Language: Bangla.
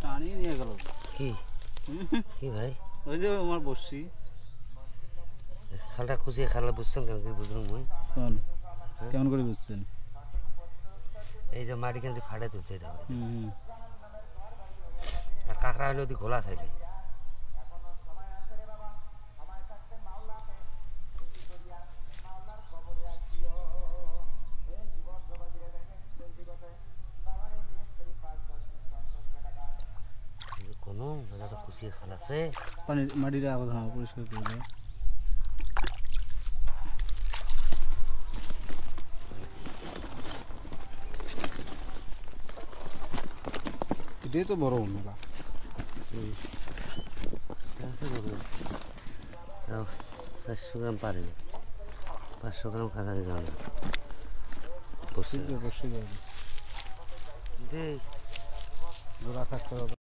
টানিয়ে নিয়ে গেল। কি কি ভাই? ওই যে আমার বসছি খালটা খুঁজিয়ে খালা বুঝছেন কেন কি বুঝলাম মুই কোন কেমন করে বুঝছেন? এই যে মাটি কেন ফাটে তুলছে এটা হুম আর কাঁকড়া হলে ওদি খোলা থাকে কোনো তো খুশি খালাছে পানি মাটিটা আবার হ্যাঁ পরিষ্কার করে দেয়। এটাই তো বড় মেলা। আছে 400 গ্রাম পারেনি 500 গ্রাম কাছাকাছি যাবে বসে দেই জোড়া থাকতে হবে।